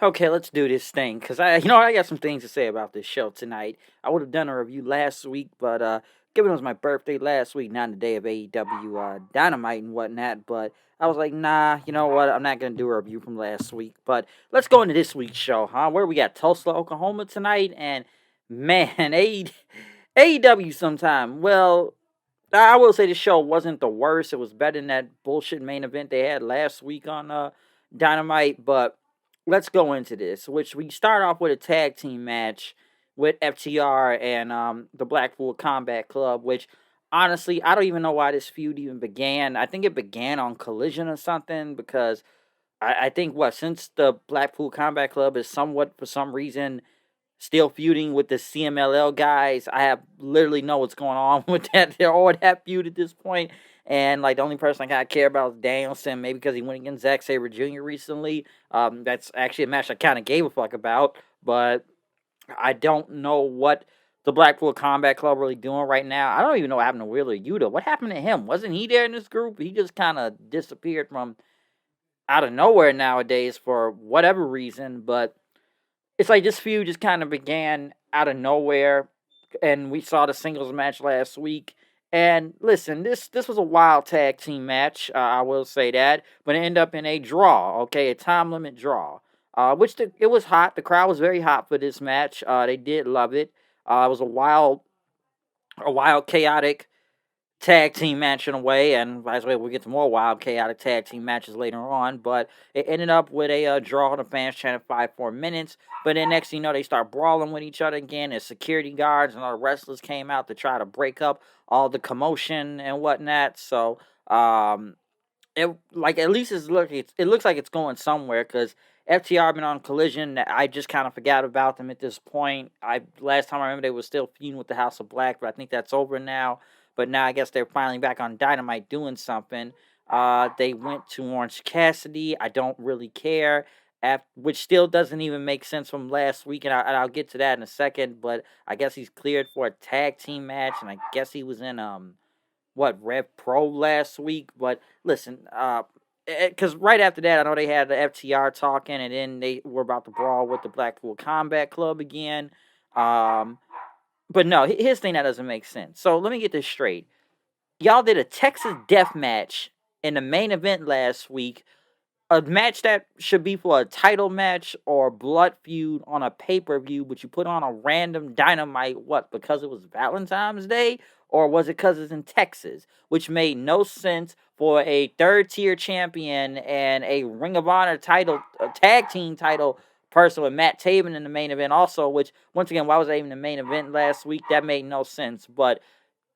Okay, let's do this thing because I got some things to say about this show tonight. I would have done a review last week, but given it was my birthday last week, not the day of AEW Dynamite and whatnot, but I was like, nah, you know what? I'm not gonna do a review from last week. But let's go into this week's show, huh? Where we got Tulsa, Oklahoma tonight, and man, AEW sometime. Well, I will say the show wasn't the worst. It was better than that bullshit main event they had last week on Dynamite. But let's go into this, which we start off with a tag team match with FTR and the Blackpool Combat Club, which honestly, I don't even know why this feud even began. I think it began on Collision or something because I think since the Blackpool Combat Club is somewhat, for some reason, still feuding with the CMLL guys. I have literally know what's going on with that. They're all that feud at this point. And like the only person I kind of care about is Danielson, maybe because he went against Zack Sabre Jr. recently. That's actually a match I kind of gave a fuck about, but I don't know what the Blackpool Combat Club really doing right now. I don't even know what happened to Wheeler Yuta. What happened to him? Wasn't he there in this group? He just kind of disappeared from out of nowhere nowadays for whatever reason. But it's like this feud just kind of began out of nowhere, and we saw the singles match last week. And listen, this was a wild tag team match. I will say that, but it ended up in a draw. Okay, a time limit draw. It was hot. The crowd was very hot for this match. They did love it. It was a wild, chaotic tag team match in a way, and by the way, we'll get to more wild, chaotic tag team matches later on. But it ended up with a draw. The fans chanted 5 4 minutes, but then next thing you know, they start brawling with each other again. As security guards and other wrestlers came out to try to break up all the commotion and whatnot. So, it like at least it looks like it's going somewhere because FTR been on Collision. I just kind of forgot about them at this point. I last time I remember they were still feuding with the House of Black, but I think that's over now. But now I guess they're finally back on Dynamite doing something. They went to Orange Cassidy. I don't really care. Which still doesn't even make sense from last week, and I'll get to that in a second. But I guess he's cleared for a tag team match, and I guess he was in Rev Pro last week. But listen, because right after that, I know they had the FTR talking, and then they were about to brawl with the Blackpool Combat Club again. Um, but no, here's the thing that doesn't make sense. So let me get this straight. Y'all did a Texas Death Match in the main event last week, a match that should be for a title match or blood feud on a pay-per-view, but you put on a random Dynamite, what, because it was Valentine's Day? Or was it because it's in Texas? Which made no sense for a third-tier champion and a Ring of Honor title, a tag team title person with Matt Taven in the main event also, which, once again, why was that even the main event last week? That made no sense. But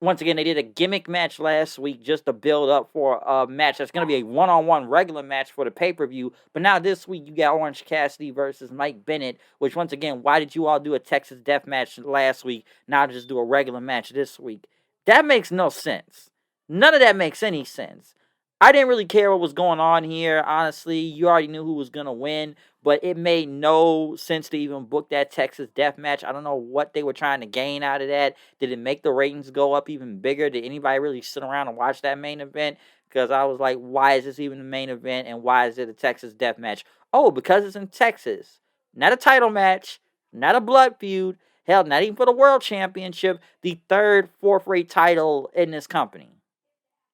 once again, they did a gimmick match last week just to build up for a match that's going to be a one-on-one regular match for the pay-per-view. But now this week, you got Orange Cassidy versus Mike Bennett, which, once again, why did you all do a Texas Death Match last week, now just do a regular match this week? That makes no sense. None of that makes any sense. I didn't really care what was going on here, honestly. You already knew who was going to win, but it made no sense to even book that Texas Death Match. I don't know what they were trying to gain out of that. Did it make the ratings go up even bigger? Did anybody really sit around and watch that main event? Because I was like, why is this even the main event, and why is it a Texas Death Match? Oh, because it's in Texas. Not a title match, not a blood feud, hell, not even for the World Championship, the third, fourth-rate title in this company.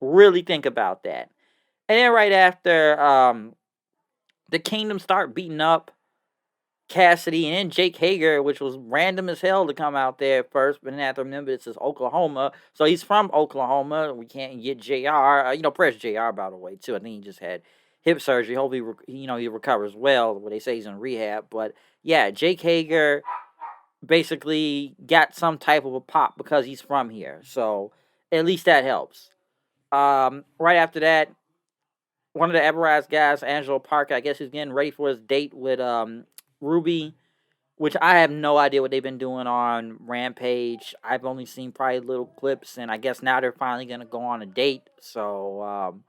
Really think about that. And then right after the Kingdom start beating up Cassidy and then Jake Hager, which was random as hell to come out there first, but then I have to remember this is Oklahoma, so he's from Oklahoma. We can't get Jr. Press Jr. by the way too. I think he just had hip surgery. Hopefully, he recovers well. What they say he's in rehab, but yeah, Jake Hager basically got some type of a pop because he's from here, so at least that helps. Right after that, one of the Everrise guys, Angelo Parker, I guess he's getting ready for his date with Ruby, which I have no idea what they've been doing on Rampage. I've only seen probably little clips, and I guess now they're finally gonna go on a date. So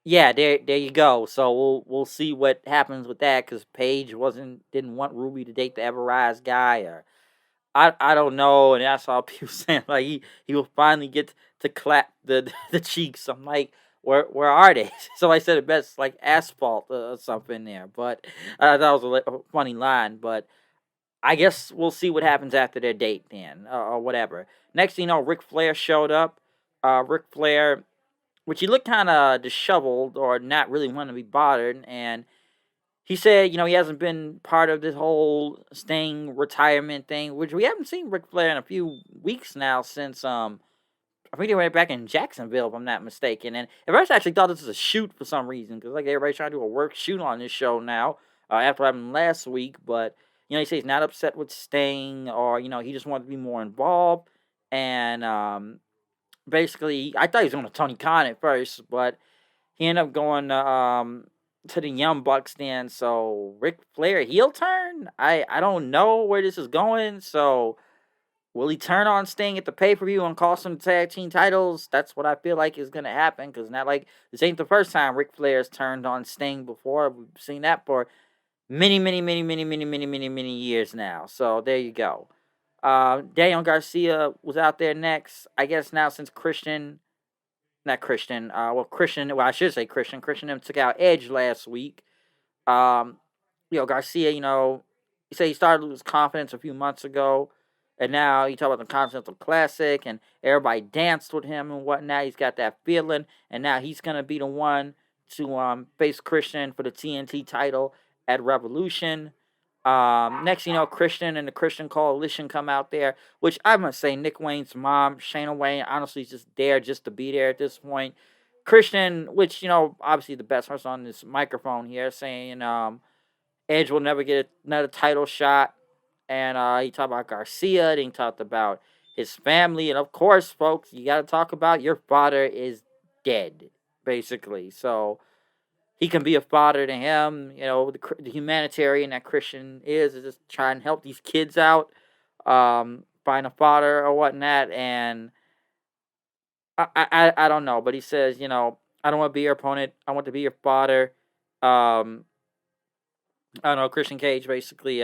yeah, there you go. So we'll see what happens with that because Paige didn't want Ruby to date the Everrise guy, or I don't know. And I saw people saying like he will finally get to clap the the cheeks. I'm like, where are they? Somebody said it best, like asphalt or something there. But that was a funny line. But I guess we'll see what happens after their date then, or whatever. Next thing you know, Ric Flair showed up. Ric Flair, which he looked kind of disheveled or not really wanting to be bothered, and he said, he hasn't been part of this whole Sting retirement thing, which we haven't seen Ric Flair in a few weeks now since I think they were back in Jacksonville, if I'm not mistaken. And everybody actually thought this was a shoot for some reason, because like everybody's trying to do a work shoot on this show now after having last week. But he says he's not upset with Sting, or he just wanted to be more involved. And basically, I thought he was going to Tony Khan at first, but he ended up going to the Young Bucks then. So Ric Flair heel turn. I don't know where this is going. So will he turn on Sting at the pay-per-view and cost him the tag team titles? That's what I feel like is going to happen, because not like this ain't the first time Ric Flair's turned on Sting before. We've seen that for many, many, many, many, many, many, many, many years now. So there you go. Daniel Garcia was out there next. I guess now since Christian, I should say Christian them took out Edge last week. Um, Garcia, he said he started to lose confidence a few months ago, and now you talk about the Continental Classic, and everybody danced with him and whatnot. He's got that feeling, and now he's gonna be the one to face Christian for the TNT title at Revolution. Next, Christian and the Christian Coalition come out there, which I must say, Nick Wayne's mom, Shayna Wayne, honestly, is just there just to be there at this point. Christian, which, obviously the best person on this microphone here, saying Edge will never get another title shot. And he talked about Garcia, then he talked about his family. And of course, folks, you got to talk about your father is dead, basically. So he can be a father to him. The humanitarian that Christian is just try and help these kids out, find a father or whatnot. And I don't know, but he says, I don't want to be your opponent. I want to be your father. I don't know, Christian Cage basically.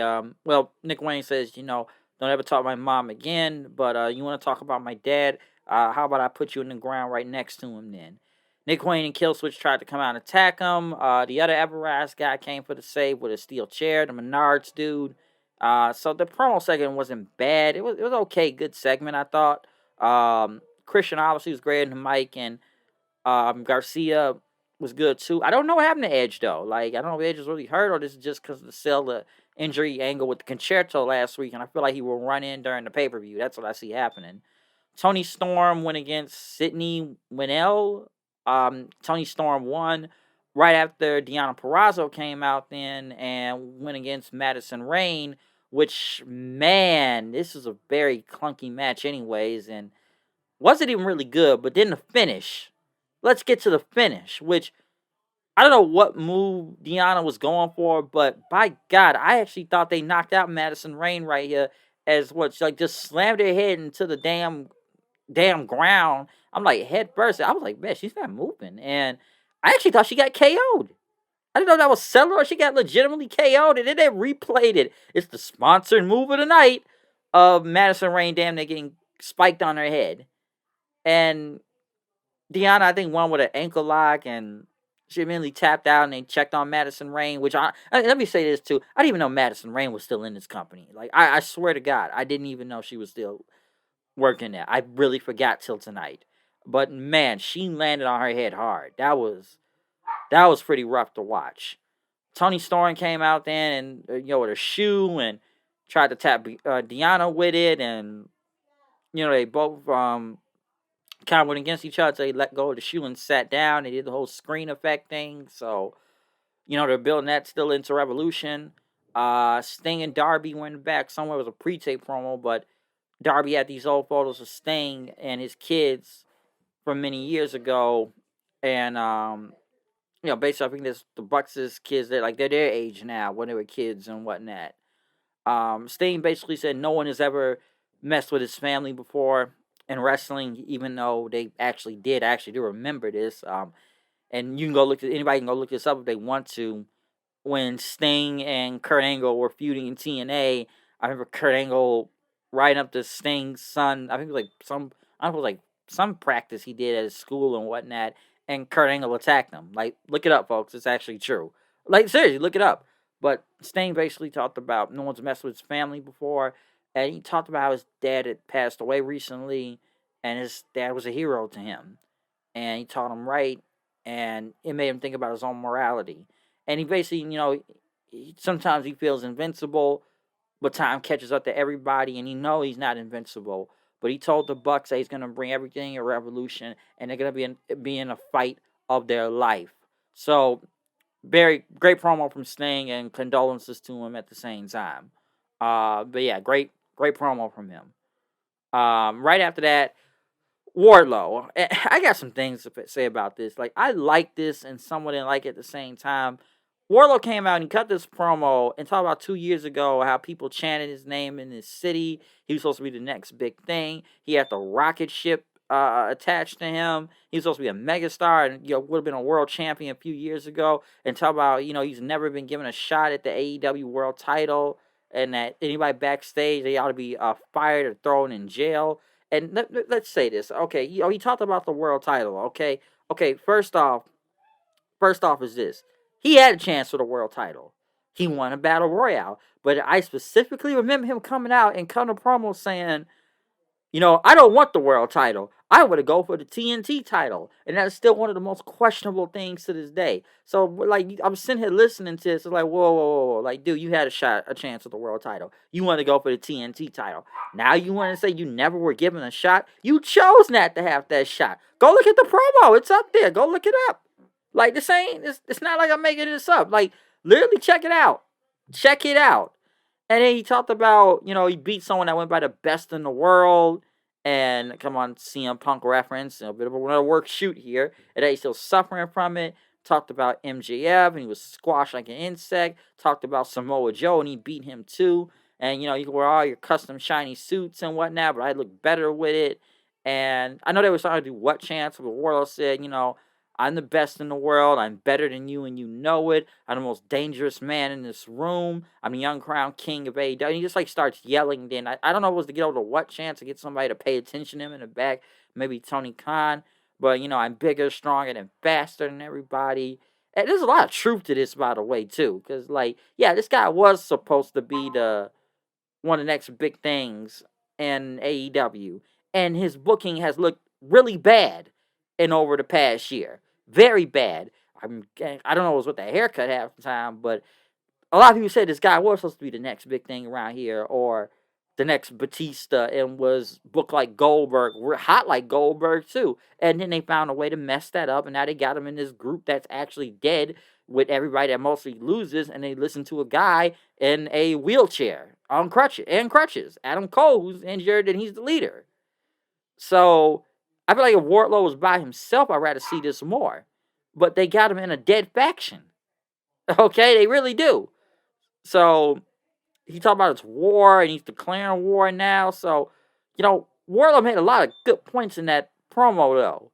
Nick Wayne says, don't ever talk to my mom again, but you want to talk about my dad? How about I put you in the ground right next to him then? Nick Wayne and Killswitch tried to come out and attack him. The other Everrise guy came for the save with a steel chair, the Menards dude. So the promo segment wasn't bad. It was okay, good segment, I thought. Christian obviously was great in the mic, and Garcia was good too. I don't know what happened to Edge though. Like, I don't know if Edge was really hurt, or this is just because of the injury angle with the Concerto last week, and I feel like he will run in during the pay-per-view. That's what I see happening. Tony Storm went against Sydney Winnell. Tony Storm won right after Deonna Purrazzo came out then and went against Madison Rayne, which, man, this is a very clunky match anyways, and wasn't even really good. But then the finish. Let's get to the finish, which I don't know what move Deonna was going for, but by God, I actually thought they knocked out Madison Rayne right here, as what, like, just slammed her head into the damn ground. I'm like, head first. I was like, man, she's not moving. And I actually thought she got KO'd. I didn't know that was Seller or she got legitimately KO'd, and then they replayed it. It's the sponsored move of the night of Madison Rayne damn near getting spiked on her head. And Deonna, I think, won with an ankle lock, and she immediately tapped out, and they checked on Madison Rayne, which let me say this too. I didn't even know Madison Rayne was still in this company. Like, I swear to God, I didn't even know she was still working there. I really forgot till tonight. But man, she landed on her head hard. That was pretty rough to watch. Tony Storm came out then and with her shoe and tried to tap Deonna with it, and they both kind of went against each other. So they let go of the shoe and sat down. They did the whole screen effect thing. So they're building that still into Revolution. Sting and Darby went back. Somewhere was a pre-tape promo, but Darby had these old photos of Sting and his kids from many years ago, and basically I think this the Bucks' kids, they're their age now when they were kids and whatnot. Sting basically said no one has ever messed with his family before in wrestling, even though they actually did. I actually do remember this. And you can go anybody can go look this up if they want to. When Sting and Kurt Angle were feuding in TNA, I remember Kurt Angle riding up to Sting's son. I think it was some practice he did at his school and whatnot, and Kurt Angle attacked him. Like, look it up, folks. It's actually true. Like, seriously, look it up. But Sting basically talked about no one's messed with his family before, and he talked about how his dad had passed away recently, and his dad was a hero to him, and he taught him right, and it made him think about his own morality. And he basically, sometimes he feels invincible, but time catches up to everybody, and he's not invincible. But he told the Bucks that he's gonna bring everything a revolution, and they're gonna be in a fight of their life. So very great promo from Sting, and condolences to him at the same time. But yeah, great promo from him. Right after that, Wardlow. I got some things to say about this. Like, I like this and somewhat didn't like it at the same time. Wardlow came out and he cut this promo and talked about 2 years ago how people chanted his name in his city. He was supposed to be the next big thing. He had the rocket ship attached to him. He was supposed to be a megastar and would have been a world champion a few years ago. And talk about he's never been given a shot at the AEW world title, and that anybody backstage they ought to be fired or thrown in jail. And let's say this, okay? He talked about the world title, okay? Okay, first off is this: he had a chance for the world title. He won a battle royale, but I specifically remember him coming out and cutting a promo saying, I don't want the world title. I want to go for the TNT title. And that's still one of the most questionable things to this day. So, like, I'm sitting here listening to this. It's like, whoa, whoa, whoa, whoa. Like, dude, you had a chance at the world title. You want to go for the TNT title. Now you want to say you never were given a shot? You chose not to have that shot. Go look at the promo. It's up there. Go look it up. Like, it's not like I'm making this up. Like, literally check it out. Check it out. And then he talked about, he beat someone that went by the best in the world. And come on, CM Punk reference, a bit of another work shoot here. And that he's still suffering from it. Talked about MJF, and he was squashed like an insect. Talked about Samoa Joe, and he beat him too. And, you can wear all your custom shiny suits and whatnot, but I look better with it. And I know they were starting to do what chance, but Wardlow said, I'm the best in the world. I'm better than you, and you know it. I'm the most dangerous man in this room. I'm the young crown king of AEW. And he just starts yelling. Then I don't know if it was to get over the what chance to get somebody to pay attention to him in the back. Maybe Tony Khan. But I'm bigger, stronger, and faster than everybody. And there's a lot of truth to this, by the way, too. Because this guy was supposed to be one of the next big things in AEW, and his booking has looked really bad in over the past year. Very bad. I don't know if it was with the haircut half the time, but a lot of people said this guy was supposed to be the next big thing around here, or the next Batista, and was booked like Goldberg. We're hot like Goldberg too. And then they found a way to mess that up, and now they got him in this group that's actually dead with everybody that mostly loses, and they listen to a guy in a wheelchair on crutches. Adam Cole, who's injured, and he's the leader. So I feel like if Wardlow was by himself, I'd rather see this more. But they got him in a dead faction. Okay, they really do. So he talked about it's war, and he's declaring war now. So, Wardlow made a lot of good points in that promo, though.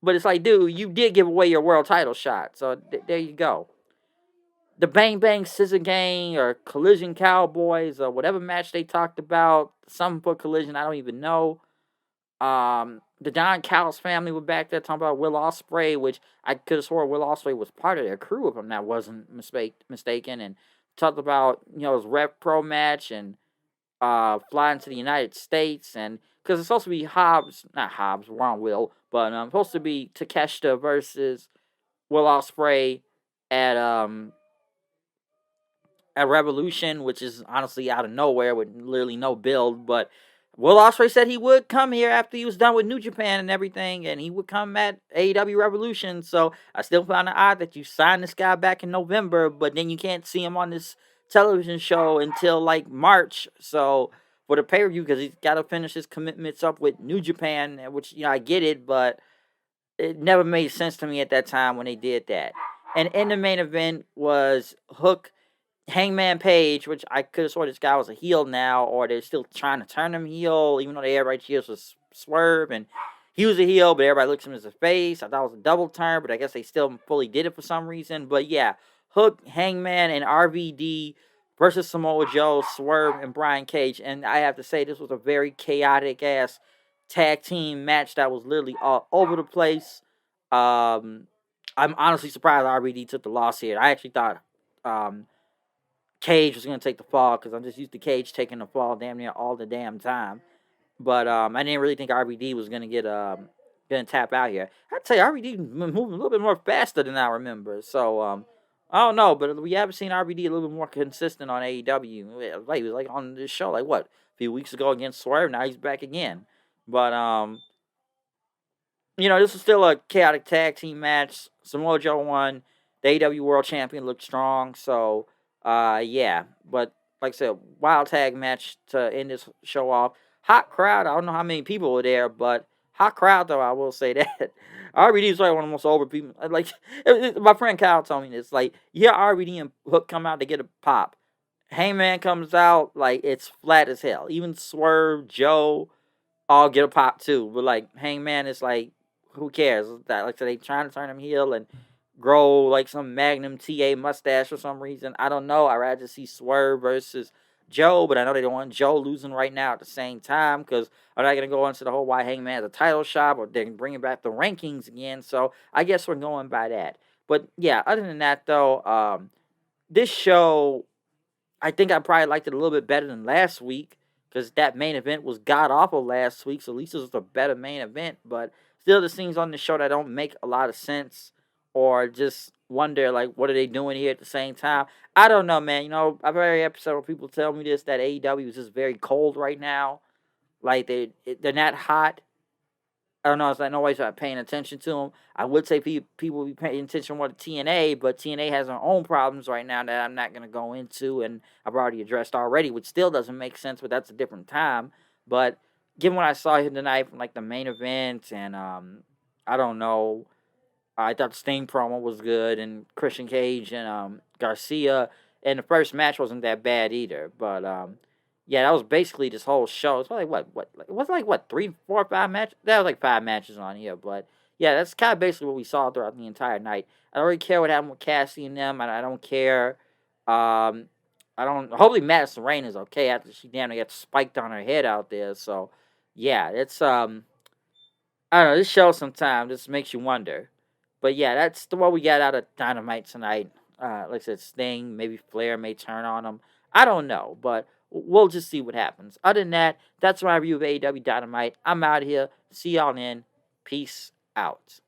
But it's like, dude, you did give away your world title shot. So there you go. The Bang Bang Scissor Gang or Collision Cowboys or whatever match they talked about. Something for Collision, I don't even know. The Don Callis family were back there talking about Will Ospreay, which I could have swore Will Ospreay was part of their crew if I'm not wasn't mistaken, and talked about his Rev Pro match and flying to the United States, and because it's supposed to be not Hobbs, wrong Will, but supposed to be Takeshita versus Will Ospreay at Revolution, which is honestly out of nowhere with literally no build, but Will Ospreay said he would come here after he was done with New Japan and everything, and he would come at AEW Revolution. So I still found it odd that you signed this guy back in November, but then you can't see him on this television show until March. So for the pay-per-view, because he's got to finish his commitments up with New Japan, which I get it, but it never made sense to me at that time when they did that. And in the main event was Hook Hangman Page, which I could have sworn this guy was a heel now, or they're still trying to turn him heel, even though everybody cheers was Swerve, and he was a heel, but everybody looks at him as a face. I thought it was a double turn, but I guess they still fully did it for some reason. But yeah, Hook, Hangman, and RVD versus Samoa Joe, Swerve, and Brian Cage. And I have to say, this was a very chaotic-ass tag team match that was literally all over the place. Um, I'm honestly surprised RVD took the loss here. I actually thought um, Cage was going to take the fall because I'm just used to Cage taking the fall damn near all the damn time. But I didn't really think RVD was going to gonna tap out here. I'd say RVD moving a little bit more faster than I remember. So I don't know, but we haven't seen RVD a little bit more consistent on AEW. Like he was like on this show like what a few weeks ago against Swerve. Now he's back again. But this is still a chaotic tag team match. Samoa Joe won. The AEW World Champion looked strong. So, yeah. But like I said, wild tag match to end this show off. Hot crowd. I don't know how many people were there, but hot crowd though. I will say that. RVD is like one of the most over people. Like my friend Kyle told me this. Like yeah, RVD and Hook come out to get a pop. Hangman comes out like it's flat as hell. Even Swerve, Joe, all get a pop too. But like Hangman is like, who cares? That like so they trying to turn him heel and grow like some Magnum TA mustache for some reason. I don't know. I'd rather see Swerve versus Joe, but I know they don't want Joe losing right now at the same time because are they gonna go into the whole why Hangman has a title shot or they're bringing back the rankings again? So I guess we're going by that. But yeah, other than that though, this show I think I probably liked it a little bit better than last week because that main event was god awful last week. So at least it was a better main event. But still, the scenes on the show that don't make a lot of sense or just wonder like what are they doing here at the same time. I don't know, man. I've heard several people tell me this that AEW is just very cold right now. Like they're not hot. I don't know. It's like nobody's paying attention to them. I would say people be paying attention more to TNA, but TNA has their own problems right now that I'm not going to go into, and I've already addressed already, which still doesn't make sense, but that's a different time. But given what I saw here tonight from like the main event, and I don't know, I thought the Sting promo was good, and Christian Cage and Garcia, and the first match wasn't that bad either. But yeah, that was basically this whole show. It's like what? Like, it was like what 3, 4, 5 matches? That was like 5 matches on here. But yeah, that's kind of basically what we saw throughout the entire night. I don't really care what happened with Cassie and them, and I don't care. Um, I don't. Hopefully, Madison Rain is okay after she damn near got spiked on her head out there. So yeah, it's I don't know. This show sometimes just makes you wonder. But yeah, that's the what we got out of Dynamite tonight. Like I said, Sting, maybe Flair may turn on him. I don't know, but we'll just see what happens. Other than that, that's my review of AEW Dynamite. I'm out of here. See y'all then. Peace out.